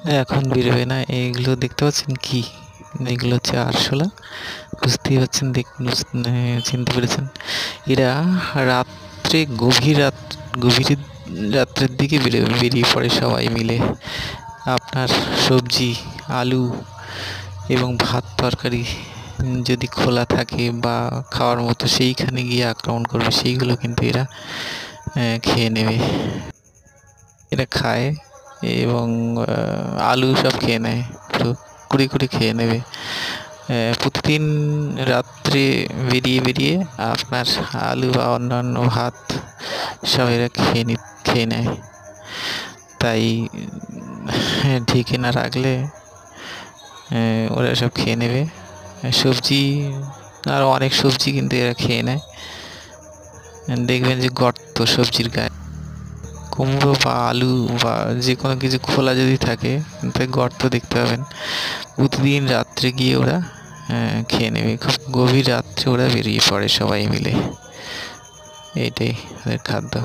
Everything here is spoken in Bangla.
এখন বেরোবে না। এইগুলো দেখতে পাচ্ছেন কি? এগুলো হচ্ছে আরশোলা। বুঝতেই পারছেন, চিনতে পেরেছেন। এরা রাত্রে গভীর রাত্রের দিকে বেরিয়ে পড়ে সবাই মিলে। আপনার সবজি, আলু এবং ভাত তরকারি যদি খোলা থাকে বা খাওয়ার মতো, সেইখানে গিয়ে আক্রমণ করবে। সেইগুলো কিন্তু এরা খেয়ে নেবে। এরা খায় এবং আলু সব খেয়ে নেয়, পুরো কুড়ে খেয়ে নেবে। প্রতিদিন রাত্রে বেরিয়ে আপনার আলু বা অন্যান্য ভাত সব এরা খেয়ে নেয়। তাই ঢেকে না রাখলে ওরা সব খেয়ে নেবে। সবজি, আরও অনেক সবজি কিন্তু এরা খেয়ে নেয়। দেখবেন যে গর্ত সবজির গায়ে, কুমড়ো বা আলু বা যে কোনো কিছু খোলা যদি থাকে, তাই গর্ত দেখতে পাবেন। প্রতিদিন রাত্রে গিয়ে ওরা খেয়ে নেবে। খুব গভীর রাত্রে ওরা বেরিয়ে পড়ে সবাই মিলে। এইটাই ওদের খাদ্য।